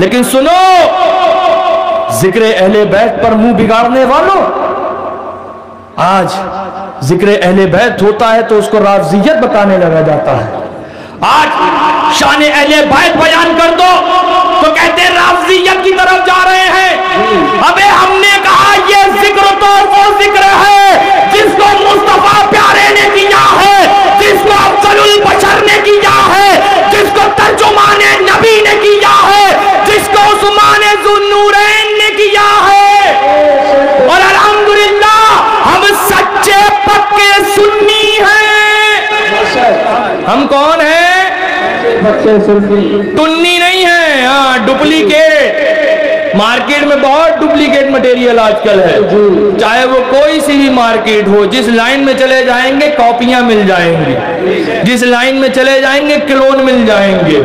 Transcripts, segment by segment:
لیکن سنو، ذکر اہل بیت پر منہ بگاڑنے والوں، آج ذکر اہل بیت ہوتا ہے تو اس کو رافضیت بتانے لگا جاتا ہے۔ آج شان اہل بیت بیان کر دو تو کہتے ہیں رافضیت کی طرف جا رہے ہیں۔ ابے ہم نے کہا یہ ذکر تو وہ ذکر ہے جس کو مصطفیٰ پیارے نے کیا ہے، جس کو افضل البشر نے کیا ہے، جس کو ترجمان نبی نے کیا ہے، جس کو عثمان ذو النورین نے کیا ہے۔ اور الحمدللہ ہم سچے پکے سنی ہیں۔ ہم کون ہیں؟ ٹنی نہیں ہے، ہاں ڈپلیکیٹ۔ مارکیٹ میں بہت ڈپلیکیٹ مٹیریل آج کل ہے، چاہے وہ کوئی سی بھی مارکیٹ ہو، جس لائن میں چلے جائیں گے کاپیاں مل جائیں گی، جس لائن میں چلے جائیں گے کلون مل جائیں گے۔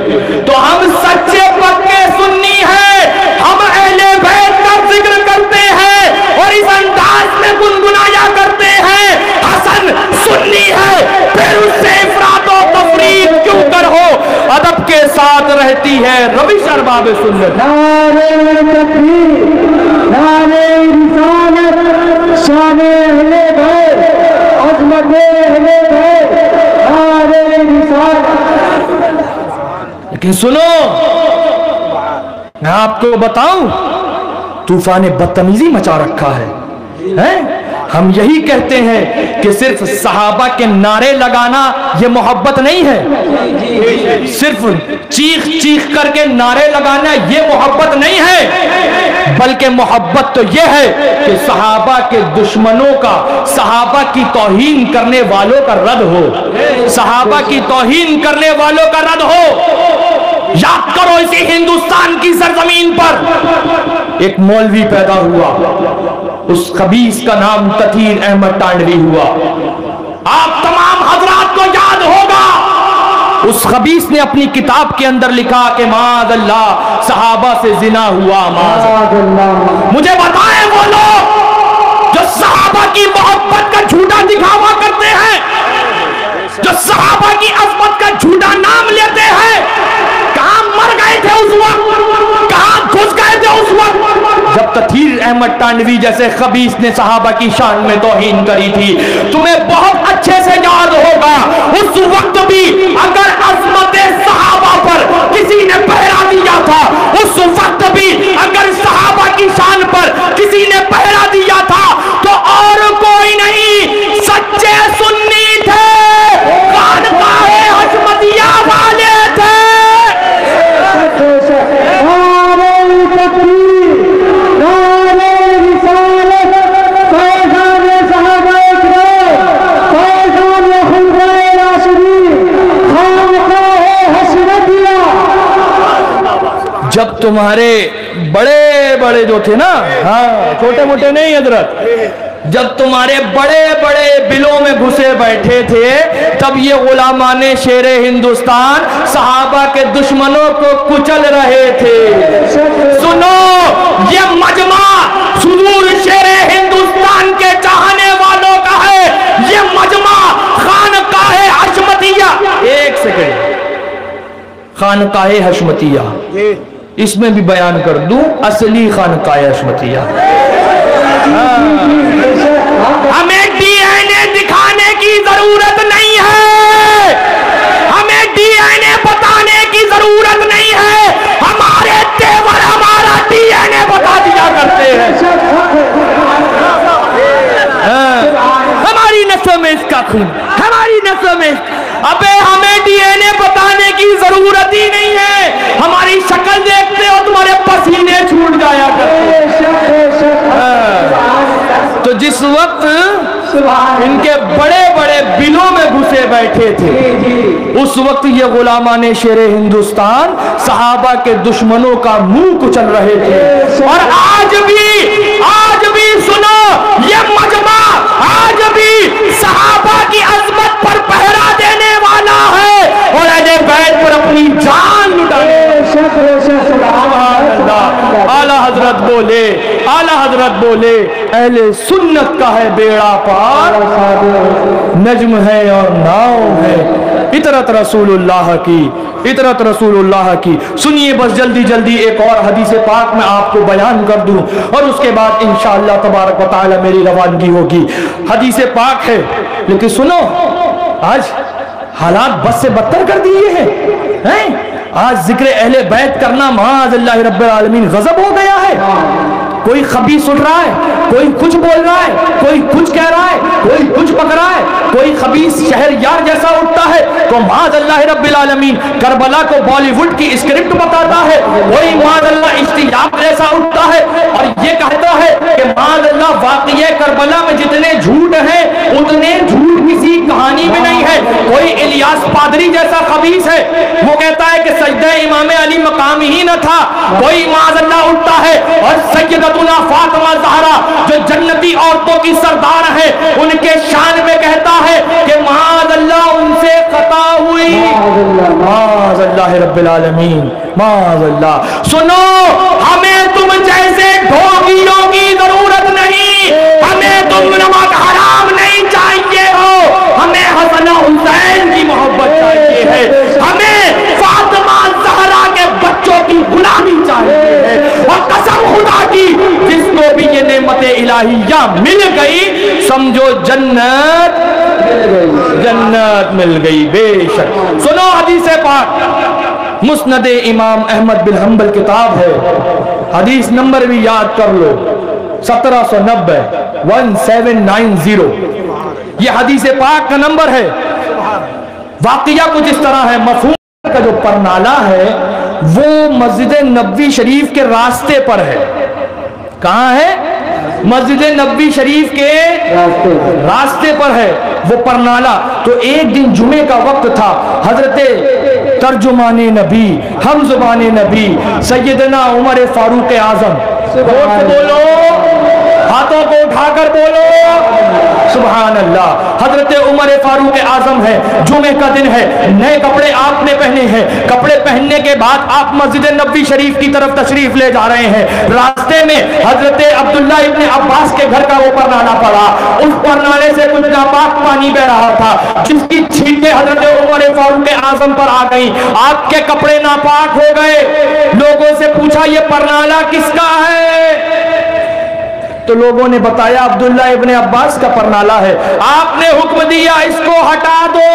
تو ہم سچے پکے سنی ہیں، ہم اہل بیت کا ذکر کرتے ہیں اور اس انداز میں گنگنایا کرتے ہیں حسن سنی ہے، پھر اس سے افراط و تفریق کیوں کر ہو، ادب کے ساتھ رہتی ہے روش ارباب سنت۔ نعرہ تکبیر، نعرہ رسالت، شان اہل بیت، عظمت اہل بیت، نعرہ رسالت۔ لیکن سنو، میں آپ کو بتاؤں، طوفان بدتمیزی مچا رکھا ہے۔ ہم یہی کہتے ہیں کہ صرف صحابہ کے نعرے لگانا یہ محبت نہیں ہے، صرف چیخ چیخ کر کے نعرے لگانا یہ محبت نہیں ہے، بلکہ محبت تو یہ ہے کہ صحابہ کے دشمنوں کا، صحابہ کی توہین کرنے والوں کا رد ہو، صحابہ کی توہین کرنے والوں کا رد ہو۔ یاد کرو اسی ہندوستان کی سرزمین پر ایک مولوی پیدا ہوا، اس خبیث کا نام تطہیر احمد ٹانڈوی ہوا۔ آپ تمام حضرات کو یاد ہوگا، اس خبیث نے اپنی کتاب کے اندر لکھا کہ معاذ اللہ صحابہ سے زنا ہوا، معاذ اللہ۔ مجھے بتائیں وہ لوگ جو صحابہ کی محبت کا جھوٹا دکھاوا کرتے ہیں، جو صحابہ کی عظمت کا جھوٹا نام لیتے ہیں، کہاں مر گئے تھے اس وقت، کہاں گھس گئے تھے اس وقت جب تطہیر احمد ٹانڈوی جیسے خبیث نے صحابہ کی شان میں توہین کری تھی؟ تمہیں بہت اچھے سے یاد ہوگا، اس وقت بھی اگر عظمت صحابہ پر کسی نے پہرا دیا تھا، اس وقت بھی اگر صحابہ کی شان پر کسی نے پہرا دیا تھا تو اور کوئی نہیں، سچے سنی تھے، خانقاہ حشمتیہ والے تھے۔ جب تمہارے بڑے بڑے جو تھے نا، ہاں چھوٹے موٹے نہیں حضرت، جب تمہارے بڑے بڑے بلوں میں گھسے بیٹھے تھے تب یہ غلامان شیر ہندوستان صحابہ کے دشمنوں کو کچل رہے تھے۔ سنو، یہ مجمع صدور شیر ہندوستان کے چاہنے والوں کا ہے، یہ مجمع خانقاہ حشمتیہ، ایک سیکنڈ، خانقاہ حشمتیہ، اس میں بھی بیان کر دوں اصلی خانقاہ حشمتیہ۔ ہمیں ڈی این اے دکھانے کی ضرورت نہیں ہے، ہمیں ڈی این اے بتانے کی ضرورت نہیں ہے، ہمارے تیور ہمارا ڈی این اے بتا دیا کرتے ہیں۔ ہماری نسل میں اس کا خون، ہماری نسل میں، ابے ہمیں ڈی این اے بتانے کی ضرورت ہی نہیں ہے، ہماری شکل دیکھتے ہو تمہارے پسینے چھوٹ جایا کرتے۔ تو جس وقت ان کے بڑے بڑے بلوں میں گھسے بیٹھے تھے اس وقت یہ غلامان شیر ہندوستان صحابہ کے دشمنوں کا منہ کچل رہے تھے۔ اور آج بھی سنو، یہ مجمع آج بھی صحابہ کی عظمت پر پہرا دینے والا ہے اور اہل بیت پر اپنی جان لٹانے۔ اعلیٰ حضرت بولے، اعلی حضرت بولے اہل سنت کا ہے بیڑا پار، نجم ہے اور ناؤ ہے اطرت رسول اللہ کی، اطرت رسول اللہ کی۔ سنیے بس جلدی جلدی ایک اور حدیث پاک میں آپ کو بیان کر دوں اور اس کے بعد انشاءاللہ تبارک و تعالی میری روانگی ہوگی۔ حدیث پاک ہے لیکن سنو، آج حالات بس سے بدتر کر دیے ہیں۔ آج ذکر اہل بیت کرنا معاذ اللہ رب العالمین غضب ہو گیا ہے۔ کوئی خبیث سن رہا ہے، کوئی کچھ بول رہا ہے، کوئی کچھ کہہ رہا ہے، کوئی کچھ پک رہا ہے، کوئی خبیث شہر یار جیسا اٹھتا ہے تو معاذ اللہ رب العالمین کربلا کو بالی ووڈ کی اسکرپٹ بتاتا ہے، کوئی معاذ اللہ اشتیاق جیسا اٹھتا ہے اور یہ کہتا ہے کہ معاذ اللہ واقعہ کربلا میں جتنے جھوٹ ہیں اتنے جھوٹ کسی کہانی میں نہیں ہے۔ کوئی الیاس پادری جیسا خبیث ہے، وہ کہتا ہے کہ سجدہ امام علی مقام ہی نہ تھا۔ کوئی معاذ اللہ اٹھتا ہے اور سیدتنا فاطمہ زہرا جو جنتی عورتوں کی سردار ہے ان کے شان میں کہتا ہے کہ معاذ اللہ ان سے خطا ہوئی، معاذ اللہ رب العالمین، معاذ اللہ۔ سنو، ہمیں تم جیسے ڈھوگیوں کی ضرورت نہیں، ہمیں تم نمک حرام نہیں چاہیے ہو، ہمیں حسن حسین کی محبت چاہیے ہے، ہمیں فاطمہ زہرا کے بچوں کی غلامی چاہیے ہے۔ اور قسم خدا کی جس کو بھی یہ نعمت الہیہ مل گئی سمجھو جنت جنت مل گئی بے شک۔ سنو حدیث پاک، مسند امام احمد بن حنبل کتاب ہے، حدیث نمبر بھی یاد کر لو 1790 1790، یہ حدیث پاک کا نمبر ہے۔ واقعہ کچھ اس طرح ہے، مفہوم کا جو پرنالہ ہے وہ مسجد نبوی شریف کے راستے پر ہے۔ کہاں ہے؟ مسجد نبوی شریف کے راستے پر ہے وہ پرنالہ۔ تو ایک دن جمعے کا وقت تھا، حضرت ترجمان نبی، ہم زبان نبی سیدنا عمر فاروق اعظم، بولو ہاتھوں کو اٹھا کر بولو سبحان اللہ، حضرت عمر فاروق اعظم ہے، جمعے کا دن ہے، نئے کپڑے آپ نے پہنے ہیں، کپڑے پہننے کے بعد آپ مسجد نبوی شریف کی طرف تشریف لے جا رہے ہیں۔ راستے میں حضرت عبداللہ ابن عباس کے گھر کا وہ پرنالہ پڑا، اس پرنالے سے کچھ ناپاک پانی بہ رہا تھا جس کی چھینٹیں حضرت عمر فاروق اعظم پر آ گئیں، آپ کے کپڑے ناپاک ہو گئے۔ لوگوں سے پوچھا یہ پرنالہ کس کا ہے؟ تو لوگوں نے بتایا عبداللہ ابن عباس کا پرنالہ ہے۔ آپ نے حکم دیا اس کو ہٹا دو،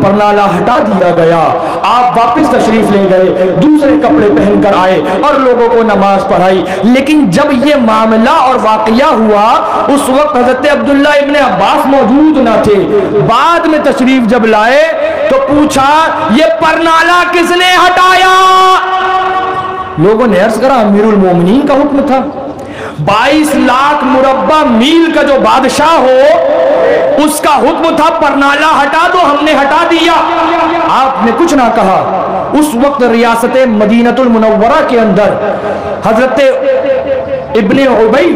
پرنالہ ہٹا دیا گیا۔ آپ واپس تشریف لے گئے، دوسرے کپڑے پہن کر آئے اور لوگوں کو نماز پڑھائی۔ لیکن جب یہ معاملہ اور واقعہ ہوا اس وقت حضرت عبداللہ ابن عباس موجود نہ تھے، بعد میں تشریف جب لائے تو پوچھا یہ پرنالہ کس نے ہٹایا؟ لوگوں نے عرض کرا امیر المومنین کا حکم تھا، 22 لاکھ مربع میل کا جو بادشاہ ہو اس کا حکم تھا پرنالہ ہٹا دو، ہم نے ہٹا دیا۔ آپ نے کچھ نہ کہا۔ اس وقت ریاست مدینہ المنورہ کے اندر حضرت ابن عبی،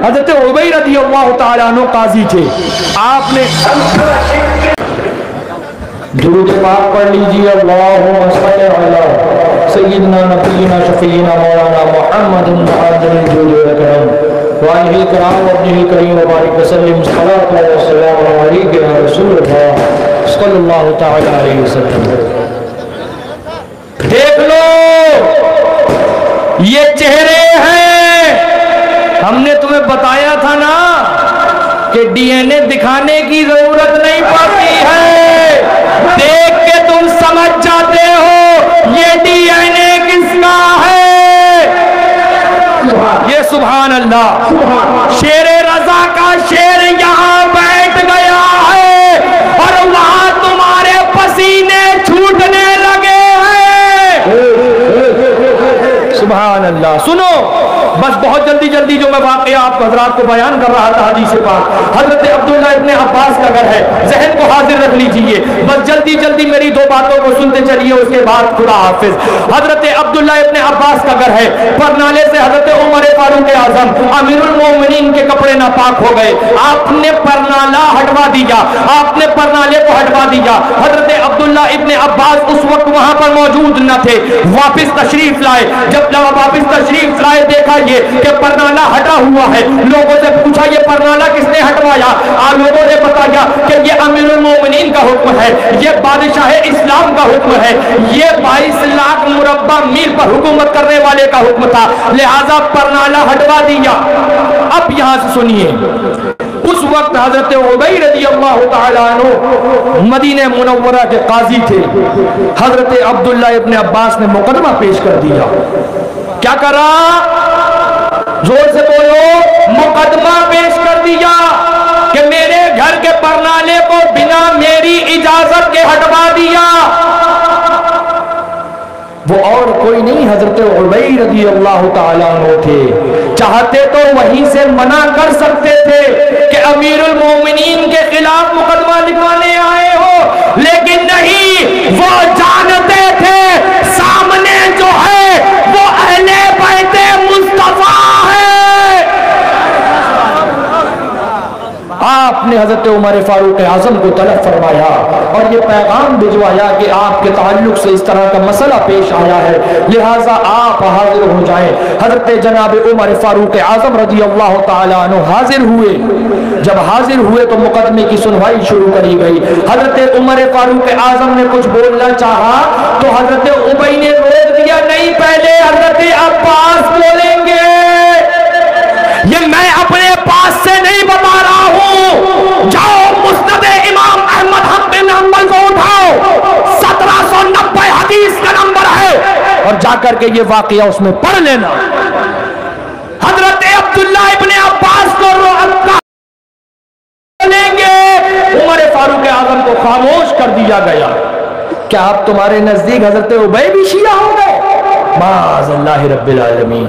حضرت عبی رضی اللہ تعالیٰ عنہ قاضی تھے۔ آپ نے درود پاک پڑھ لیجیے، اللہم صلی علی سیدنا نبینا شفیعنا مولانا محمد عادل الجود والکرم وآلہ الکرام وابنہ الکریم وبارک وسلم صلاۃ و سلام علیک یا رسول اللہ صلی اللہ تعالی علیہ وسلم۔ دیکھ لو یہ چہرے ہیں، ہم نے تمہیں بتایا تھا نا کہ ڈی این اے دکھانے کی ضرورت نہیں پڑتی ہے، دیکھ کے تم سمجھ جاتے ہو یہ ڈی این اے کس کا ہے۔ یہ سبحان اللہ، شیر رضا کا شیر یہاں بیٹھ گیا ہے اور وہاں تمہارے پسینے چھوٹنے لگے ہیں۔ سبحان اللہ۔ سنو بس بہت جلدی جلدی جو میں واقعہ آپ حضرات کو بیان کر رہا تھا حدیث پاک، حضرت عبداللہ ابن عباس کا گھر ہے، ذہن کو حاضر رکھ لیجئے، بس جلدی جلدی میری دو باتوں کو سنتے چلیے، اس کے بعد خدا حافظ۔ حضرت عبداللہ ابن عباس کا گھر ہے، پرنالے سے حضرت عمر فاروق اعظم امیر المومنین کے کپڑے ناپاک ہو گئے، آپ نے پرنالہ ہٹوا دیا، آپ نے پرنالے کو ہٹوا دیا۔ حضرت عبداللہ ابن عباس اس وقت وہاں پر موجود نہ تھے، واپس تشریف لائے، جب واپس تشریف لائے دیکھا یہ کہ پرنالہ ہٹا ہوا ہے، لوگوں سے پوچھا یہ پرنالہ کس نے ہٹوایا؟ لوگوں نے بتایا کہ یہ امیر المومنین کا حکم ہے، یہ بادشاہ اسلام کا حکم ہے، یہ 22 لاکھ مربع میل پر حکومت کرنے والے کا حکم تھا، لہذا پرنالہ ہٹوا دیا۔ اب یہاں سے سنیے، اس وقت حضرت عبی رضی اللہ تعالیٰ عنہ مدینہ منورہ کے قاضی تھے، حضرت عبداللہ ابن عباس نے مقدمہ پیش کر دیا۔ کیا کرا؟ زور سے بولو، مقدمہ پیش کر دیا کہ میرے گھر کے پرنالے کو بنا میری اجازت کے ہٹوا دیا۔ وہ اور کوئی نہیں حضرت عبی رضی اللہ تعالیٰ عنہ تھے، چاہتے تو وہیں سے منع کر سکتے تھے کہ امیر المومنین کے خلاف مقدمہ لکھوانے آئے ہو، لیکن نہیں، وہ جانتے تھے سامنے جو ہے وہ اہل بیت مصطفیٰ ہے۔ آپ نے حضرت عمر فاروق اعظم کو طلب فرمایا اور یہ پیغام بھجوایا کہ آپ کے تعلق سے اس طرح کا مسئلہ پیش آیا ہے، لہٰذا آپ حاضر ہو جائیں۔ حضرت جناب عمر فاروق اعظم رضی اللہ تعالیٰ عنہ حاضر ہوئے، جب حاضر ہوئے تو مقدمے کی سنوائی شروع کری گئی۔ حضرت عمر فاروق اعظم نے کچھ بولنا چاہا تو حضرت عبی نے روک دیا، نہیں، پہلے حضرت عباس بولیں گے، یہ میں اپنے پاس سے نہیں بتا رہا ہوں، جاؤ مسند امام احمد بن حنبل کو اٹھاؤ، 1790 حدیث کا نمبر ہے، اور جا کر کے یہ واقعہ اس میں پڑھ لینا۔ حضرت عبداللہ ابن عباس کو بولیں گے، عمر فاروق اعظم کو خاموش کر دیا گیا۔ کیا اب تمہارے نزدیک حضرت عبی بھی شیعہ ہو گئے؟ معاذ اللہ رب العالمین۔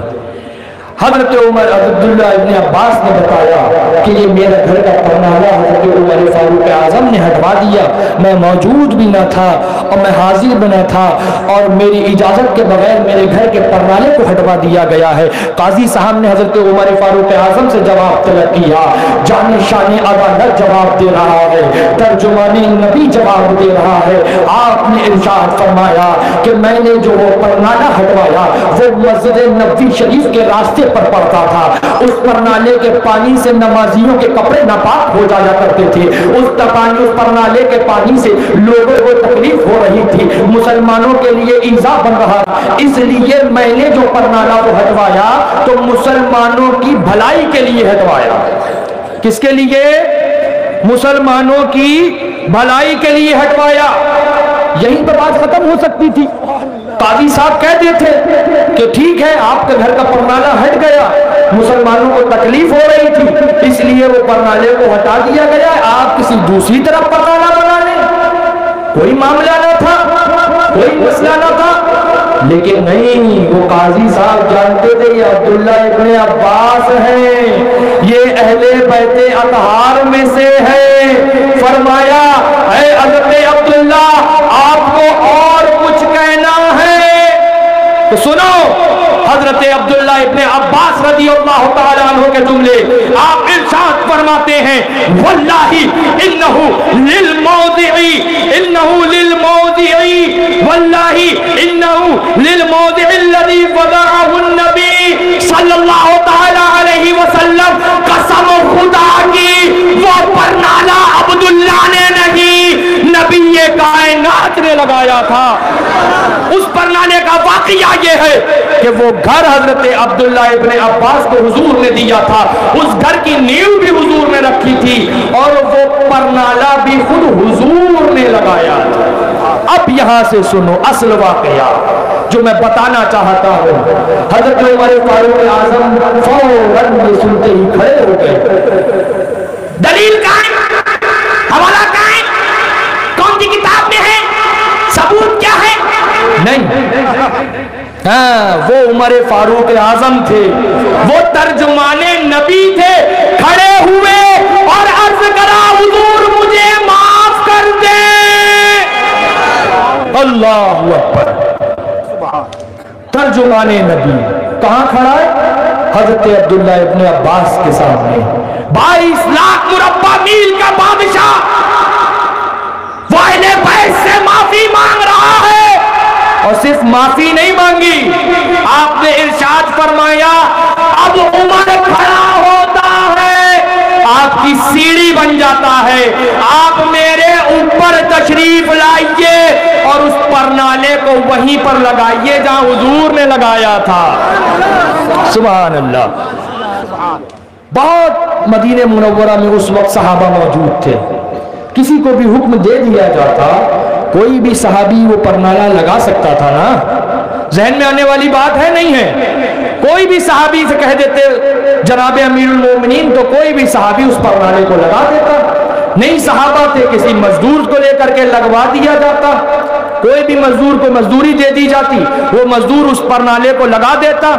حضرت عبداللہ ابن عباس نے بتایا کہ یہ میرا گھر کا پرنالہ حضرت عمر فاروق اعظم نے ہٹوا دیا، میں موجود بھی نہ تھا اور میں حاضر بھی نہ تھا، اور میری اجازت کے بغیر میرے گھر کے پرنالے کو ہٹوا دیا گیا ہے۔ قاضی صاحب نے حضرت عمر فاروق اعظم سے جواب طلب کیا، جان شان عدالت جواب دے رہا ہے، ترجمان نبی جواب دے رہا ہے۔ آپ نے ارشاد فرمایا کہ میں نے جو وہ پرنالہ ہٹوایا وہ مسجد نبوی شریف کے راستے پر پڑتا تھا، اس پرنالے کے پانی سے نمازیوں کے کپڑے ناپاک ہو جایا کرتے تھے، اس پرنالے کے پانی سے لوگوں کو تکلیف ہو رہی تھی، مسلمانوں کے لیے ایذا بن رہا، اس لیے میں نے جو پرنالہ کو ہٹوایا تو مسلمانوں کی بھلائی کے لیے ہٹوایا۔ کس کے لیے؟ مسلمانوں کی بھلائی کے لیے ہٹوایا۔ یہیں پہ بات ختم ہو سکتی تھی، قاضی صاحب کہتے تھے کہ ٹھیک ہے آپ کے گھر کا پرنالہ ہٹ گیا، مسلمانوں کو تکلیف ہو رہی تھی اس لیے وہ پرنالے کو ہٹا دیا گیا، آپ کسی دوسری طرف پرنالہ بنا لیں، کوئی معاملہ نہ تھا، کوئی مسئلہ نہ تھا۔ لیکن نہیں، وہ قاضی صاحب جانتے تھے یہ عبداللہ ابن عباس ہیں، یہ اہل بیت اطہار میں سے ہے۔ فرمایا اے حضرت عبداللہ آپ کو اور کچھ کہنا ہے تو سنو۔ حضرت عبداللہ ابن عباس رضی اللہ تعالیٰ عنہ کے جملے آپ ارشاد فرماتے ہیں، واللہ انہو للموضعی واللہ انہو للموضع الذی وضعہ النبی صلی اللہ تعالیٰ علیہ وسلم، قسم خدا کی وہ پرنالہ عبداللہ نے نہیں، نبی کائنات نے لگایا تھا۔ اس پرنالے کا واقعہ یہ ہے کہ وہ گھر حضرت عبداللہ ابن عباس کو حضور نے دیا تھا، اس گھر کی نیو بھی حضور نے رکھی تھی اور وہ پرنالہ بھی خود حضور نے لگایا تھا۔ اب یہاں سے سنو اصل واقعہ جو میں بتانا چاہتا ہوں۔ حضرت عمر فاروق اعظم فوراً یہ سنتے ہی کھڑے ہو گئے، دلیل قائم، حوالہ قائم، کون سی کتاب میں ہے، ثبوت کیا ہے؟ نہیں، ہاں وہ عمر فاروق اعظم تھے، وہ ترجمان نبی تھے، کھڑے ہوئے اور عرض کرا حضور مجھے معاف کر دیں۔ اللہ اکبر، ترجمان نبی کہاں کھڑا ہے؟ حضرت عبداللہ ابن عباس کے سامنے، 22 لاکھ مربع میل کا بادشاہ وہ اہل بیت سے معافی مانگ رہا ہے، اور صرف معافی نہیں مانگی، آپ نے ارشاد فرمایا اب عمر کھڑا ہوتا ہے، آپ کی سیڑھی بن جاتا ہے، آپ میرے اوپر تشریف لائیے اور اس پرنالے کو وہیں پر لگائیے جہاں حضور نے لگایا تھا۔ سبحان اللہ۔ بہت مدینہ منورہ میں اس وقت صحابہ موجود تھے، کسی کو بھی حکم دے دیا جاتا کوئی بھی صحابی وہ پرنالہ لگا سکتا تھا نا، ذہن میں آنے والی بات ہے نہیں ہے؟ کوئی بھی صحابی سے کہہ دیتے جناب امیر المومنین تو کوئی بھی صحابی اس پرنالے کو لگا دیتا، نہیں صحابہ تھے کسی مزدور کو لے کر کے لگوا دیا جاتا، کوئی بھی مزدور کو مزدوری دے دی جاتی، وہ مزدور اس پرنالے کو لگا دیتا،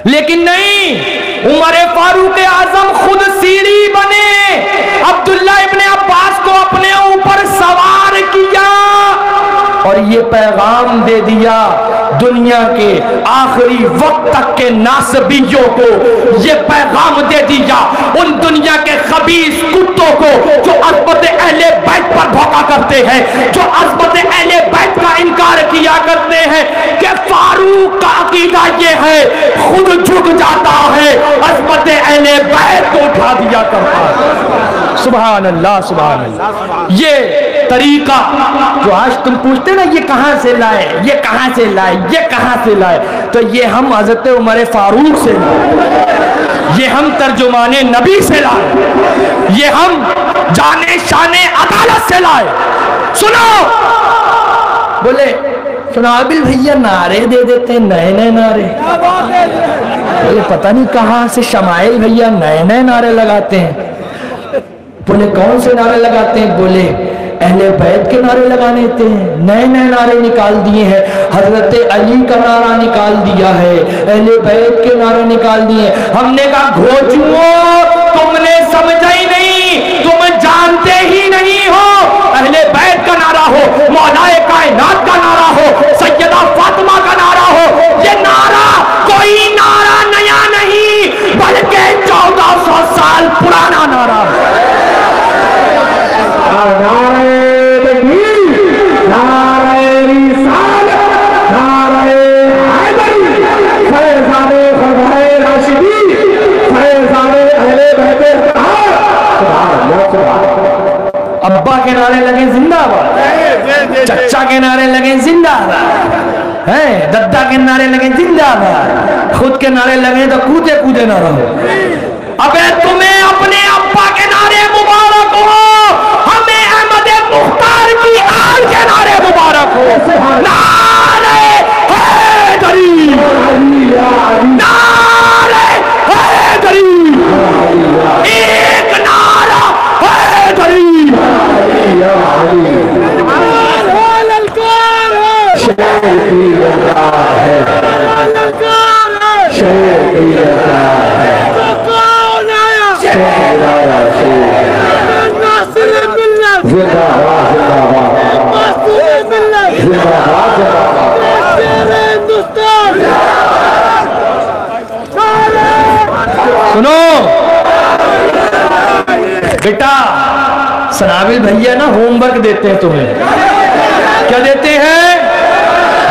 لیکن نہیں، عمر فاروق اعظم خود سیڑھی بنے، عبداللہ ابن عباس کو اپنے اوپر سوار کیا اور یہ پیغام دے دیا دنیا کے آخری وقت تک کے ناصبیوں کو، یہ پیغام دے دیا ان دنیا کے خبیث کتوں کو جو عظمت اہل بیت پر بھوکا کرتے ہیں، جو عظمت اہل بیت کا انکار کیا کرتے ہیں، کہ فاروق کا عقیدہ یہ ہے خود جھک جاتا ہے، عظمت اہل بیت کو اٹھا دیا کرتا ہے۔ سبحان اللہ سبحان اللہ۔ یہ طریقہ جو آج تم پوچھتے نا یہ کہاں سے لائے، یہ کہاں سے لائے، یہ کہاں سے لائے، تو یہ ہم حضرت عمر فاروق سے لائے، یہ ہم ترجمان نبی سے لائے، یہ ہم جانے شان عدالت سے لائے۔ سنو، بولے سنابل بھیا نعرے دے دیتے ہیں، نئے نئے نعرے، بولے پتہ نہیں کہاں سے شمائل بھیا نئے نئے نعرے لگاتے ہیں۔ بولے کون سے نعرے لگاتے ہیں؟ بولے اہل بیت کے نعرے لگانے تھے، نئے نئے نعرے نکال دیے ہیں، حضرت علی کا نعرہ نکال دیا ہے، اہل بیت کے نعرے نکال دیے۔ ہم نے کہا گھوچوؤ، تم نے سمجھا ہی نہیں، تم جانتے ہی نہیں ہو، اہل بیت کا نعرہ ہو، مولا کائنات کا نعرہ ہو، سیدہ فاطمہ کا نعرہ ہو، یہ نعرہ کوئی نعرہ نیا نہیں بلکہ 1400 سال پرانا نعرہ ہے۔ نعرہ تکبیر، نعرہ رسالت، نعرہ حیدری، فیضان خلفائے راشدین، فیضان اہل بیت اطہار۔ ابا کے نعرے لگے زندہ باد، چچا کے نعرے لگے زندہ باد، ددا کے نعرے لگے زندہ باد، خود کے نعرے لگے تو کودے کودے نہ رہو۔ ابے تمہیں اپنے ابا کے نعرے مبارک ہو، ہمیں احمد مختار کی آل کے نعرے مبارک ہو۔ نعرہ حیدری، نعرہ حیدری، ایک نعرہ حیدری۔ سنو بیٹا، سنابل بھیا نا ہوم ورک دیتے ہیں تمہیں، کیا دیتے ہیں؟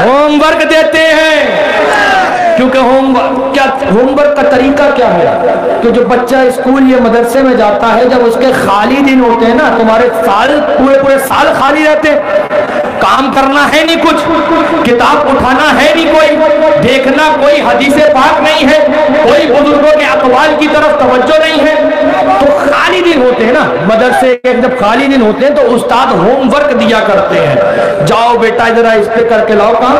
ہوم ورک دیتے ہیں، کیونکہ ہوم ورک کا طریقہ کیا ہے کہ جو بچہ اسکول یا مدرسے میں جاتا ہے، جب اس کے خالی دن ہوتے ہیں نا، تمہارے سال پورے سال خالی رہتے، کام کرنا ہے نہیں، کچھ کتاب اٹھانا ہے نہیں، کوئی دیکھنا کوئی حدیث پاک نہیں ہے، کوئی بزرگوں کے اقوال کی طرف توجہ نہیں ہے، تو خالی دن ہوتے ہیں نا مدرسے کے، جب خالی دن ہوتے ہیں تو استاد ہوم ورک دیا کرتے ہیں، جاؤ بیٹا ذرا اس پہ کر کے لاؤ کام،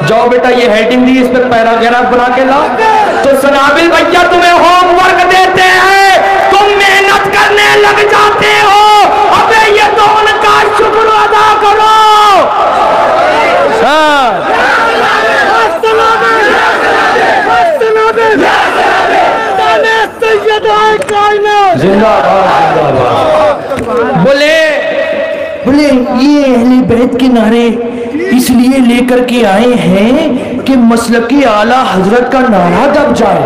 جاؤ بیٹا یہ ہیڈنگ دی اس پہ پیراگراف بنا کے لاؤ۔ تو سنابل بھیا تمہیں ہوم ورک دیتے ہیں، تم محنت کرنے لگ جاتے ہو، ابے یہ تو ان کا شکر ادا کرو۔ زندہ باد بولے یہ اہل بیت کے نعرے اس لیے لے کر کے آئے ہیں کہ مسلک اعلیٰ حضرت کا نعرہ دب جائے.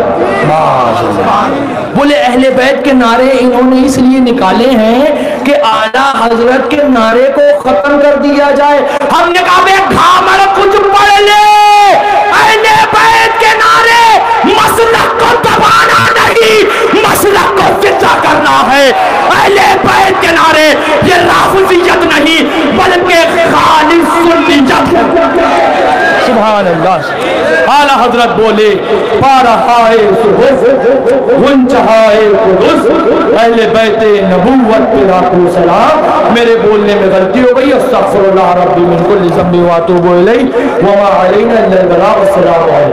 بولے اہل بیت کے نعرے انہوں نے اس لیے نکالے ہیں کہ اعلیٰ حضرت کے نعرے کو ختم کر دیا جائے. ہم نے کہا بے گھامر کچھ پڑھ لے, اہل بیت کے نعرے مسلک کو دبانا نہیں, مسلک کو فضا کرنا ہے. اہل بیت کے نعرے یہ رافضیت نہیں بلکہ خالص سنیت ہے. سبحان اللہ. اعلیٰ حضرت بولے بارہائے صحف گنجہائے قدس اہل بیت نبوت پہ لاکھوں سلام. میرے بولنے میں غلطی ہو گئی, استغفر اللہ ربی من کل ذنب واتوب الیہ وما علینا الا البلاغ. السلام علیکم.